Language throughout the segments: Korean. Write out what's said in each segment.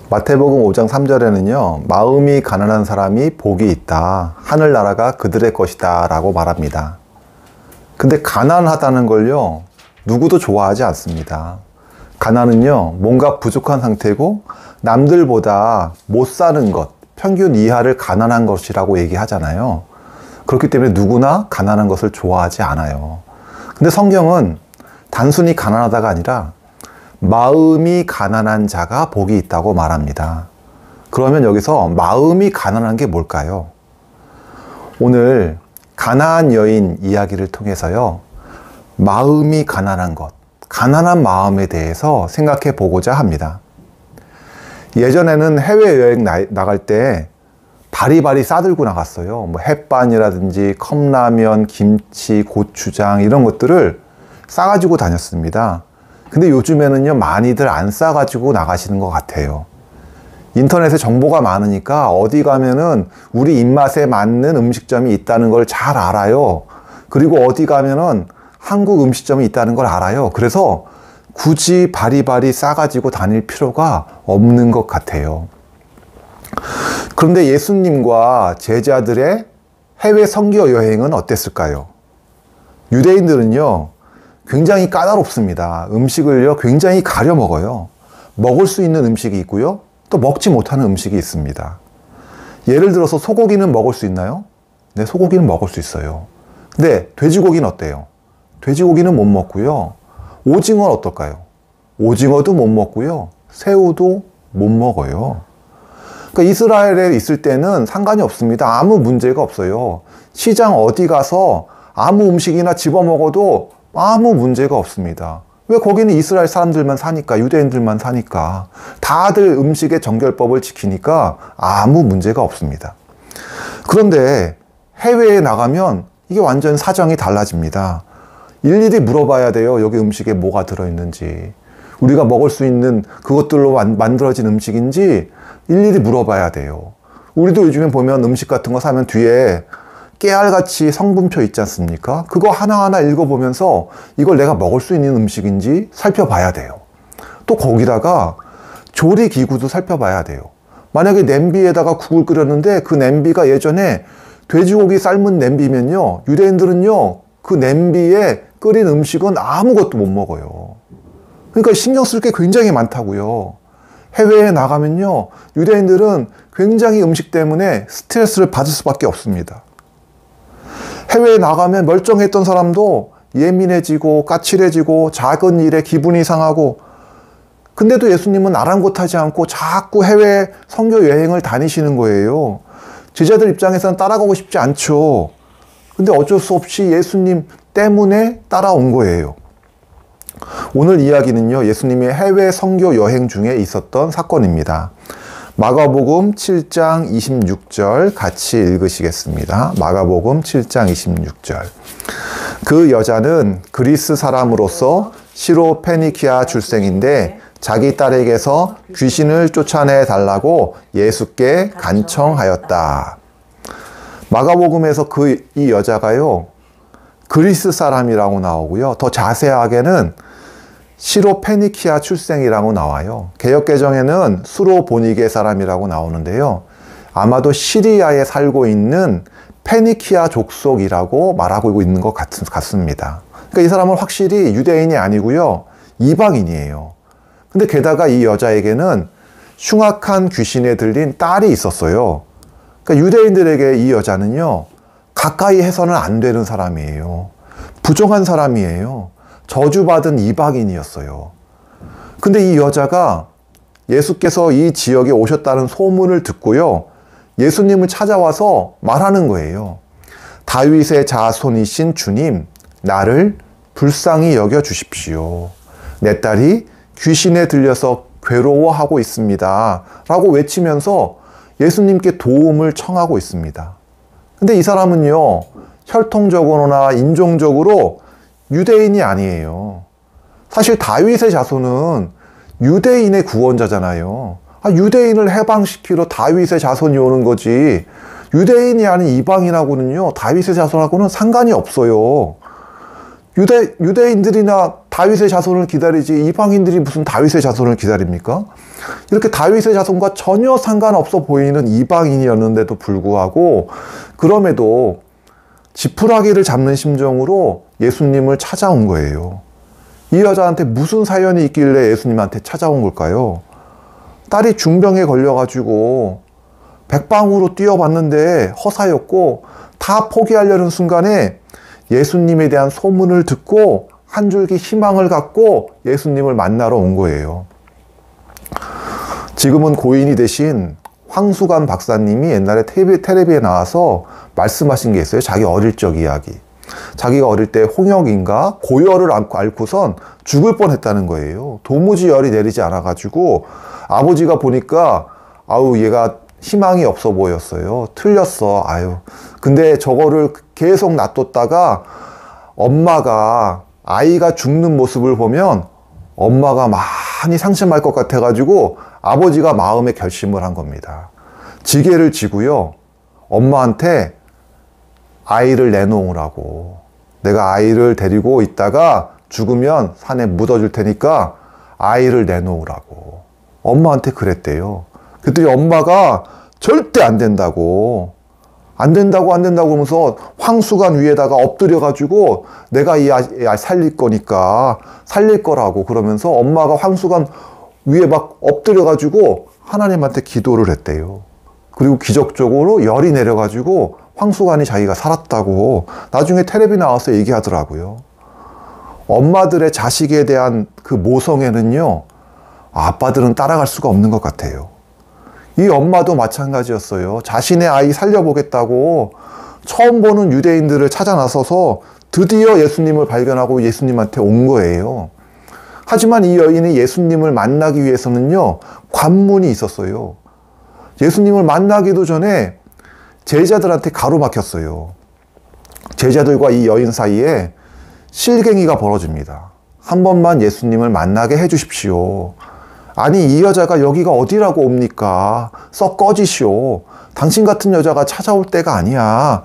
마태복음 5장 3절에는요, 마음이 가난한 사람이 복이 있다. 하늘나라가 그들의 것이다. 라고 말합니다. 근데 가난하다는 걸요, 누구도 좋아하지 않습니다. 가난은요, 뭔가 부족한 상태고 남들보다 못 사는 것, 평균 이하를 가난한 것이라고 얘기하잖아요. 그렇기 때문에 누구나 가난한 것을 좋아하지 않아요. 근데 성경은 단순히 가난하다가 아니라 마음이 가난한 자가 복이 있다고 말합니다. 그러면 여기서 마음이 가난한 게 뭘까요? 오늘 가나안 여인 이야기를 통해서요, 마음이 가난한 것, 가난한 마음에 대해서 생각해 보고자 합니다. 예전에는 해외여행 나갈 때 바리바리 싸들고 나갔어요. 뭐 햇반이라든지 컵라면, 김치, 고추장 이런 것들을 싸가지고 다녔습니다. 근데 요즘에는요, 많이들 안 싸가지고 나가시는 것 같아요. 인터넷에 정보가 많으니까 어디 가면은 우리 입맛에 맞는 음식점이 있다는 걸 잘 알아요. 그리고 어디 가면은 한국 음식점이 있다는 걸 알아요. 그래서 굳이 바리바리 싸가지고 다닐 필요가 없는 것 같아요. 그런데 예수님과 제자들의 해외 선교 여행은 어땠을까요? 유대인들은요, 굉장히 까다롭습니다. 음식을요, 굉장히 가려 먹어요. 먹을 수 있는 음식이 있고요, 또 먹지 못하는 음식이 있습니다. 예를 들어서 소고기는 먹을 수 있나요? 네, 소고기는 먹을 수 있어요. 근데 돼지고기는 어때요? 돼지고기는 못 먹고요. 오징어는 어떨까요? 오징어도 못 먹고요. 새우도 못 먹어요. 그러니까 이스라엘에 있을 때는 상관이 없습니다. 아무 문제가 없어요. 시장 어디 가서 아무 음식이나 집어 먹어도 아무 문제가 없습니다. 왜? 거기는 이스라엘 사람들만 사니까, 유대인들만 사니까. 다들 음식의 정결법을 지키니까 아무 문제가 없습니다. 그런데 해외에 나가면 이게 완전 사정이 달라집니다. 일일이 물어봐야 돼요. 여기 음식에 뭐가 들어있는지. 우리가 먹을 수 있는 그것들로 만들어진 음식인지 일일이 물어봐야 돼요. 우리도 요즘에 보면 음식 같은 거 사면 뒤에 깨알같이 성분표 있지 않습니까? 그거 하나하나 읽어보면서 이걸 내가 먹을 수 있는 음식인지 살펴봐야 돼요. 또 거기다가 조리기구도 살펴봐야 돼요. 만약에 냄비에다가 국을 끓였는데 그 냄비가 예전에 돼지고기 삶은 냄비면요, 유대인들은요, 그 냄비에 끓인 음식은 아무것도 못 먹어요. 그러니까 신경 쓸 게 굉장히 많다고요. 해외에 나가면요, 유대인들은 굉장히 음식 때문에 스트레스를 받을 수밖에 없습니다. 해외에 나가면 멀쩡했던 사람도 예민해지고 까칠해지고 작은 일에 기분이 상하고, 근데도 예수님은 아랑곳하지 않고 자꾸 해외 선교 여행을 다니시는 거예요. 제자들 입장에서는 따라가고 싶지 않죠. 근데 어쩔 수 없이 예수님 때문에 따라온 거예요. 오늘 이야기는요, 예수님의 해외 선교 여행 중에 있었던 사건입니다. 마가복음 7장 26절 같이 읽으시겠습니다. 마가복음 7장 26절. 그 여자는 그리스 사람으로서 시로 페니키아 출생인데 자기 딸에게서 귀신을 쫓아내 달라고 예수께 간청하였다. 마가복음에서 이 여자가요, 그리스 사람이라고 나오고요. 더 자세하게는 시로 페니키아 출생이라고 나와요. 개역개정에는 수로보니게 사람이라고 나오는데요. 아마도 시리아에 살고 있는 페니키아 족속이라고 말하고 있는 것 같습니다. 그러니까 이 사람은 확실히 유대인이 아니고요, 이방인이에요. 근데 게다가 이 여자에게는 흉악한 귀신에 들린 딸이 있었어요. 그러니까 유대인들에게 이 여자는요, 가까이 해서는 안 되는 사람이에요. 부정한 사람이에요. 저주받은 이방인이었어요. 근데 이 여자가 예수께서 이 지역에 오셨다는 소문을 듣고요, 예수님을 찾아와서 말하는 거예요. 다윗의 자손이신 주님, 나를 불쌍히 여겨 주십시오. 내 딸이 귀신에 들려서 괴로워하고 있습니다. 라고 외치면서 예수님께 도움을 청하고 있습니다. 근데 이 사람은요, 혈통적으로나 인종적으로 유대인이 아니에요. 사실 다윗의 자손은 유대인의 구원자잖아요. 유대인을 해방시키러 다윗의 자손이 오는 거지, 유대인이 아닌 이방인하고는요, 다윗의 자손하고는 상관이 없어요. 유대인들이나 다윗의 자손을 기다리지 이방인들이 무슨 다윗의 자손을 기다립니까? 이렇게 다윗의 자손과 전혀 상관없어 보이는 이방인이었는데도 불구하고 그럼에도 지푸라기를 잡는 심정으로 예수님을 찾아온 거예요. 이 여자한테 무슨 사연이 있길래 예수님한테 찾아온 걸까요? 딸이 중병에 걸려가지고 백방으로 뛰어봤는데 허사였고 다 포기하려는 순간에 예수님에 대한 소문을 듣고 한 줄기 희망을 갖고 예수님을 만나러 온 거예요. 지금은 고인이 되신 황수관 박사님이 옛날에 텔레비에 나와서 말씀하신 게 있어요. 자기 어릴 적 이야기. 자기가 어릴 때 홍역인가 고열을 앓고선 죽을 뻔했다는 거예요. 도무지 열이 내리지 않아가지고 아버지가 보니까 아우 얘가 희망이 없어 보였어요. 틀렸어. 아유. 근데 저거를 계속 놔뒀다가 엄마가 아이가 죽는 모습을 보면 엄마가 많이 상심할 것 같아가지고 아버지가 마음에 결심을 한 겁니다. 지게를 지고요. 엄마한테 아이를 내놓으라고. 내가 아이를 데리고 있다가 죽으면 산에 묻어줄 테니까 아이를 내놓으라고. 엄마한테 그랬대요. 그랬더니 엄마가 절대 안 된다고. 안 된다고 하면서 황수관 위에다가 엎드려가지고 내가 이 아이 살릴 거니까 살릴 거라고 그러면서 엄마가 황수관 위에 막 엎드려가지고 하나님한테 기도를 했대요. 그리고 기적적으로 열이 내려가지고 황수관이 자기가 살았다고 나중에 텔레비 나와서 얘기하더라고요. 엄마들의 자식에 대한 그 모성애는요, 아빠들은 따라갈 수가 없는 것 같아요. 이 엄마도 마찬가지였어요. 자신의 아이 살려보겠다고 처음 보는 유대인들을 찾아 나서서 드디어 예수님을 발견하고 예수님한테 온 거예요. 하지만 이 여인이 예수님을 만나기 위해서는요, 관문이 있었어요. 예수님을 만나기도 전에 제자들한테 가로막혔어요. 제자들과 이 여인 사이에 실갱이가 벌어집니다. 한 번만 예수님을 만나게 해주십시오. 아니 이 여자가 여기가 어디라고 옵니까? 썩 꺼지시오. 당신 같은 여자가 찾아올 때가 아니야.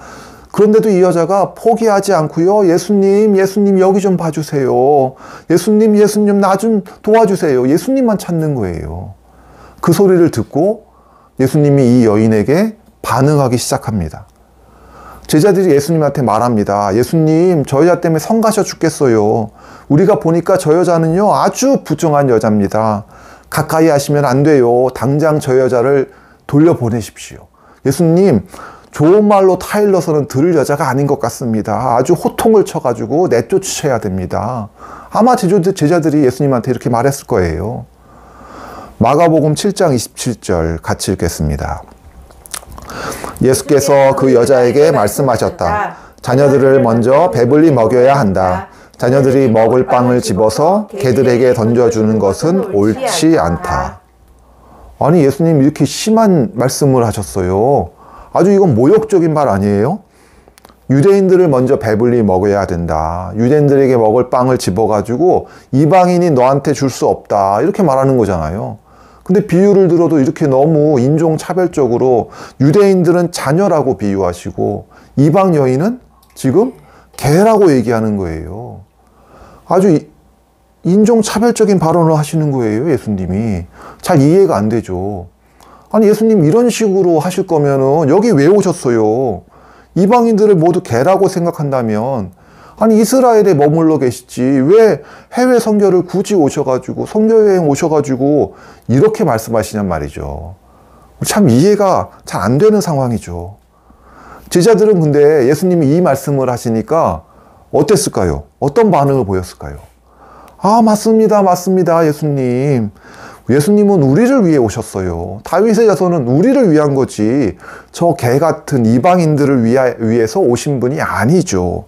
그런데도 이 여자가 포기하지 않고요. 예수님 여기 좀 봐주세요. 예수님 나 좀 도와주세요. 예수님만 찾는 거예요. 그 소리를 듣고 예수님이 이 여인에게 반응하기 시작합니다. 제자들이 예수님한테 말합니다. 예수님, 저 여자 때문에 성가셔 죽겠어요. 우리가 보니까 저 여자는요, 아주 부정한 여자입니다. 가까이 하시면 안 돼요. 당장 저 여자를 돌려보내십시오. 예수님, 좋은 말로 타일러서는 들을 여자가 아닌 것 같습니다. 아주 호통을 쳐가지고 내쫓으셔야 됩니다. 아마 제자들이 예수님한테 이렇게 말했을 거예요. 마가복음 7장 27절 같이 읽겠습니다. 예수께서 그 여자에게 말씀하셨다. 자녀들을 먼저 배불리 먹여야 한다. 자녀들이 먹을 빵을 집어서 개들에게 던져주는 것은 옳지 않다. 아니 예수님 이렇게 심한 말씀을 하셨어요. 아주 이건 모욕적인 말 아니에요? 유대인들을 먼저 배불리 먹여야 된다. 유대인들에게 먹을 빵을 집어가지고 이방인이 너한테 줄 수 없다. 이렇게 말하는 거잖아요. 근데 비유를 들어도 이렇게 너무 인종차별적으로 유대인들은 자녀라고 비유하시고 이방 여인은 지금 개라고 얘기하는 거예요. 아주 인종차별적인 발언을 하시는 거예요, 예수님이. 잘 이해가 안 되죠. 아니, 예수님 이런 식으로 하실 거면은 여기 왜 오셨어요? 이방인들을 모두 개라고 생각한다면 아니 이스라엘에 머물러 계시지 왜 해외 선교를 굳이 오셔가지고 선교여행 오셔가지고 이렇게 말씀하시냔 말이죠. 참 이해가 잘 안 되는 상황이죠. 제자들은 근데 예수님이 이 말씀을 하시니까 어땠을까요? 어떤 반응을 보였을까요? 아 맞습니다 예수님. 예수님은 우리를 위해 오셨어요. 다윗의 자손은 우리를 위한 거지 저 개 같은 이방인들을 위해서 오신 분이 아니죠.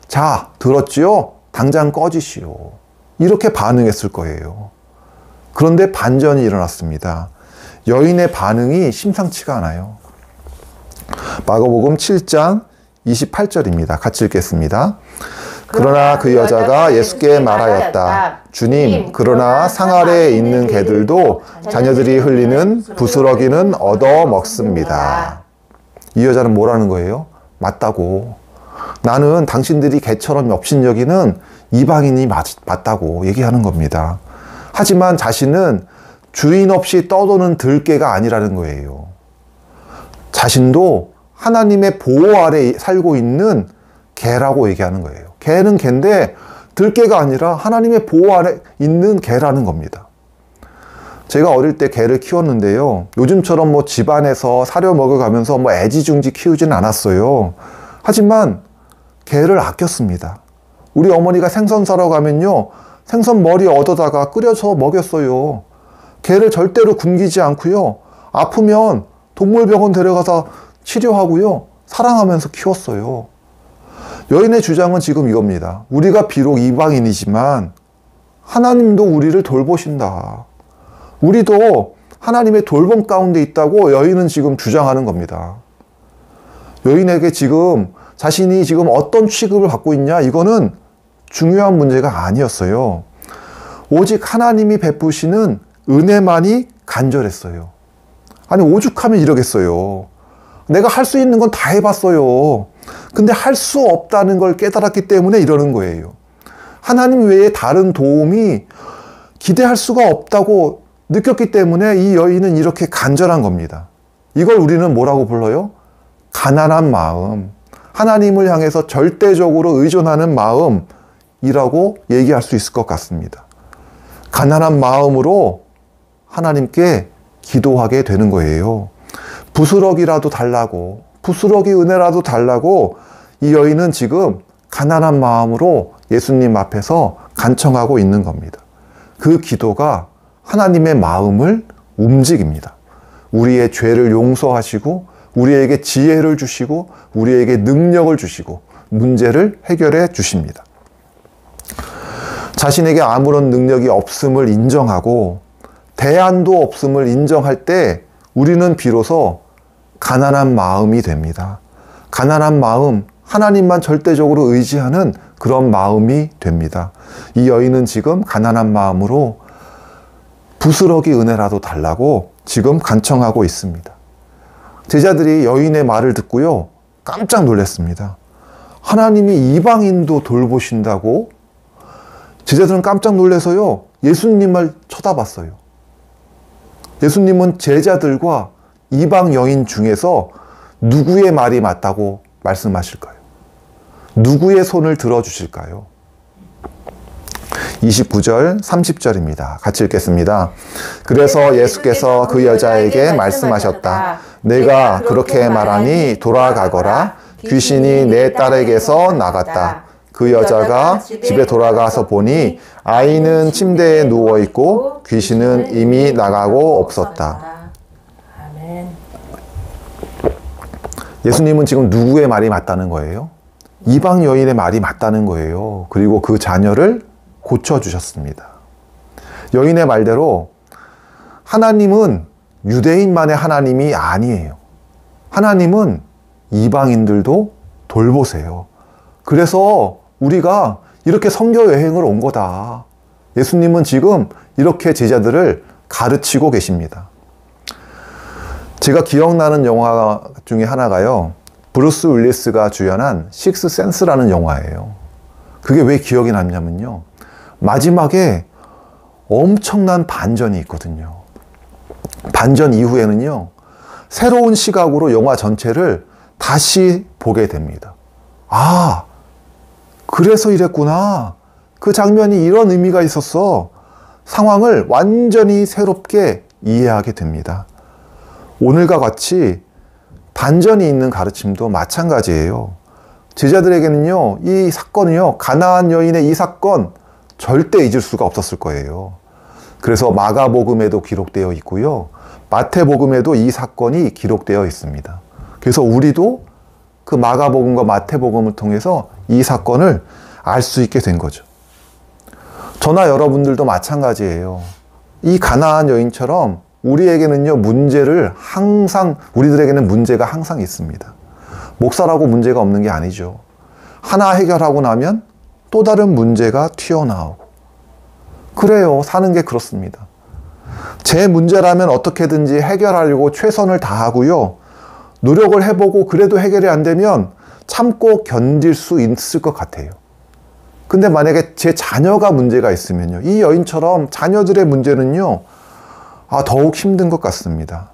자, 들었지요? 당장 꺼지시오. 이렇게 반응했을 거예요. 그런데 반전이 일어났습니다. 여인의 반응이 심상치가 않아요. 마가복음 7장 28절입니다. 같이 읽겠습니다. 그러나 그 여자가 예수께 말하였다. 주님, 그러나 상 아래에 있는 개들도 자녀들이 흘리는 부스러기는 얻어 먹습니다. 이 여자는 뭐라는 거예요? 맞다고. 나는 당신들이 개처럼 업신여기는 이방인이 맞다고 얘기하는 겁니다. 하지만 자신은 주인 없이 떠도는 들개가 아니라는 거예요. 자신도 하나님의 보호 아래 살고 있는 개라고 얘기하는 거예요. 개는 개인데 들개가 아니라 하나님의 보호 아래 있는 개라는 겁니다. 제가 어릴 때 개를 키웠는데요. 요즘처럼 뭐 집안에서 사료 먹어가면서 뭐 애지중지 키우지는 않았어요. 하지만 개를 아꼈습니다. 우리 어머니가 생선 사러 가면요. 생선 머리 얻어다가 끓여서 먹였어요. 개를 절대로 굶기지 않고요. 아프면 동물병원 데려가서 치료하고요. 사랑하면서 키웠어요. 여인의 주장은 지금 이겁니다. 우리가 비록 이방인이지만 하나님도 우리를 돌보신다. 우리도 하나님의 돌봄 가운데 있다고 여인은 지금 주장하는 겁니다. 여인에게 지금 자신이 지금 어떤 취급을 받고 있냐, 이거는 중요한 문제가 아니었어요. 오직 하나님이 베푸시는 은혜만이 간절했어요. 아니, 오죽하면 이러겠어요. 내가 할 수 있는 건 다 해봤어요. 근데 할 수 없다는 걸 깨달았기 때문에 이러는 거예요. 하나님 외에 다른 도움이 기대할 수가 없다고 느꼈기 때문에 이 여인은 이렇게 간절한 겁니다. 이걸 우리는 뭐라고 불러요? 가난한 마음. 하나님을 향해서 절대적으로 의존하는 마음이라고 얘기할 수 있을 것 같습니다. 가난한 마음으로 하나님께 기도하게 되는 거예요. 부스러기라도 달라고, 부스러기 은혜라도 달라고 이 여인은 지금 가난한 마음으로 예수님 앞에서 간청하고 있는 겁니다. 그 기도가 하나님의 마음을 움직입니다. 우리의 죄를 용서하시고 우리에게 지혜를 주시고 우리에게 능력을 주시고 문제를 해결해 주십니다. 자신에게 아무런 능력이 없음을 인정하고 대안도 없음을 인정할 때 우리는 비로소 가난한 마음이 됩니다. 가난한 마음, 하나님만 절대적으로 의지하는 그런 마음이 됩니다. 이 여인은 지금 가난한 마음으로 부스러기 은혜라도 달라고 지금 간청하고 있습니다. 제자들이 여인의 말을 듣고요, 깜짝 놀랐습니다. 하나님이 이방인도 돌보신다고? 제자들은 깜짝 놀라서요, 예수님을 쳐다봤어요. 예수님은 제자들과 이방 여인 중에서 누구의 말이 맞다고 말씀하실까요? 누구의 손을 들어주실까요? 29절, 30절입니다. 같이 읽겠습니다. 그래서 예수께서 그 여자에게 말씀하셨다. 내가 그렇게 말하니 돌아가거라. 귀신이 내 딸에게서 나갔다. 그 여자가 집에 돌아가서 보니 아이는 침대에 누워있고 귀신은 이미 나가고 없었다. 아멘. 예수님은 지금 누구의 말이 맞다는 거예요? 이방 여인의 말이 맞다는 거예요. 그리고 그 자녀를 고쳐주셨습니다. 여인의 말대로 하나님은 유대인만의 하나님이 아니에요. 하나님은 이방인들도 돌보세요. 그래서 우리가 이렇게 선교 여행을 온 거다. 예수님은 지금 이렇게 제자들을 가르치고 계십니다. 제가 기억나는 영화 중에 하나가요, 브루스 윌리스가 주연한 식스 센스라는 영화예요. 그게 왜 기억이 남냐면요, 마지막에 엄청난 반전이 있거든요. 반전 이후에는요, 새로운 시각으로 영화 전체를 다시 보게 됩니다. 아, 그래서 이랬구나. 그 장면이 이런 의미가 있었어. 상황을 완전히 새롭게 이해하게 됩니다. 오늘과 같이 반전이 있는 가르침도 마찬가지예요. 제자들에게는요, 이 사건이요, 가나안 여인의 이 사건 절대 잊을 수가 없었을 거예요. 그래서 마가복음에도 기록되어 있고요, 마태복음에도 이 사건이 기록되어 있습니다. 그래서 우리도 그 마가복음과 마태복음을 통해서 이 사건을 알 수 있게 된 거죠. 저나 여러분들도 마찬가지예요. 이 가나안 여인처럼 우리에게는요, 우리들에게는 문제가 항상 있습니다. 목사라고 문제가 없는 게 아니죠. 하나 해결하고 나면 또 다른 문제가 튀어나오고. 그래요. 사는 게 그렇습니다. 제 문제라면 어떻게든지 해결하려고 최선을 다하고요, 노력을 해보고 그래도 해결이 안 되면 참고 견딜 수 있을 것 같아요. 근데 만약에 제 자녀가 문제가 있으면요, 이 여인처럼 자녀들의 문제는요, 더욱 힘든 것 같습니다.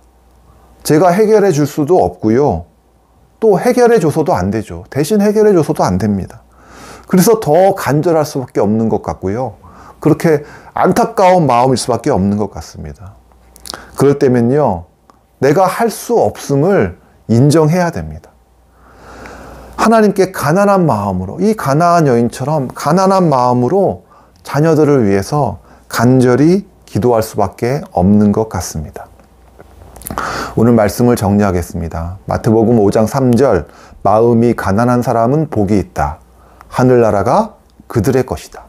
제가 해결해 줄 수도 없고요, 또 해결해 줘서도 안 되죠. 대신 해결해 줘서도 안 됩니다. 그래서 더 간절할 수밖에 없는 것 같고요, 그렇게 안타까운 마음일 수밖에 없는 것 같습니다. 그럴 때면요, 내가 할 수 없음을 인정해야 됩니다. 하나님께 가난한 마음으로, 이 가나안 여인처럼 가난한 마음으로 자녀들을 위해서 간절히 기도할 수밖에 없는 것 같습니다. 오늘 말씀을 정리하겠습니다. 마태복음 5장 3절, 마음이 가난한 사람은 복이 있다. 하늘나라가 그들의 것이다.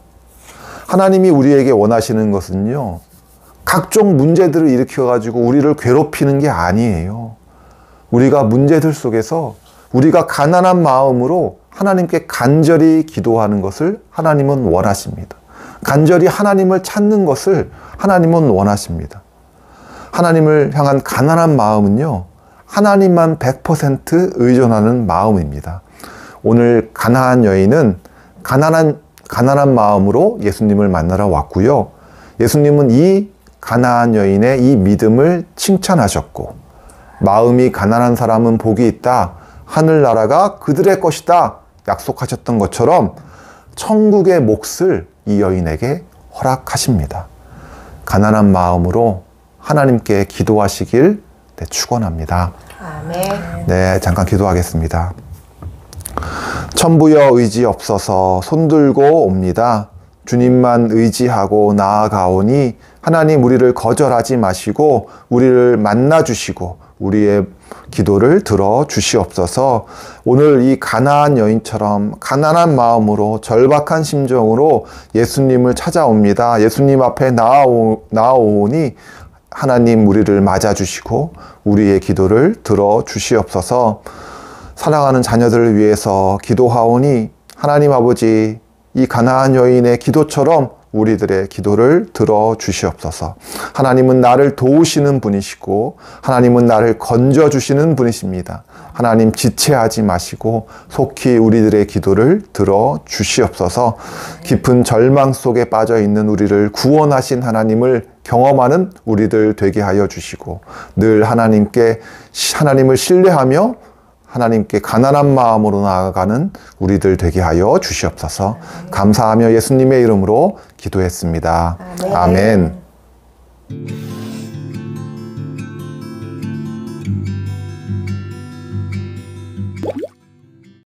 하나님이 우리에게 원하시는 것은요, 각종 문제들을 일으켜가지고 우리를 괴롭히는 게 아니에요. 우리가 문제들 속에서 우리가 가난한 마음으로 하나님께 간절히 기도하는 것을 하나님은 원하십니다. 간절히 하나님을 찾는 것을 하나님은 원하십니다. 하나님을 향한 가난한 마음은요, 하나님만 100% 의존하는 마음입니다. 오늘 가나안 여인은 가난한 마음으로 예수님을 만나러 왔고요, 예수님은 이 가나안 여인의 이 믿음을 칭찬하셨고, 마음이 가난한 사람은 복이 있다. 하늘나라가 그들의 것이다. 약속하셨던 것처럼 천국의 몫을 이 여인에게 허락하십니다. 가난한 마음으로 하나님께 기도하시길 축원합니다. 아멘. 네, 잠깐 기도하겠습니다. 천부여 의지 없어서 손들고 옵니다. 주님만 의지하고 나아가오니 하나님 우리를 거절하지 마시고 우리를 만나주시고 우리의 기도를 들어주시옵소서. 오늘 이 가나안 여인처럼 가난한 마음으로 절박한 심정으로 예수님을 찾아옵니다. 예수님 앞에 나아오니 하나님 우리를 맞아주시고 우리의 기도를 들어주시옵소서. 사랑하는 자녀들을 위해서 기도하오니 하나님 아버지, 이 가나안 여인의 기도처럼 우리들의 기도를 들어주시옵소서. 하나님은 나를 도우시는 분이시고 하나님은 나를 건져주시는 분이십니다. 하나님 지체하지 마시고 속히 우리들의 기도를 들어주시옵소서. 깊은 절망 속에 빠져있는 우리를 구원하신 하나님을 경험하는 우리들 되게 하여 주시고 늘 하나님을 신뢰하며 하나님께 가난한 마음으로 나아가는 우리들 되게 하여 주시옵소서. 감사하며 예수님의 이름으로 기도했습니다. 아멘.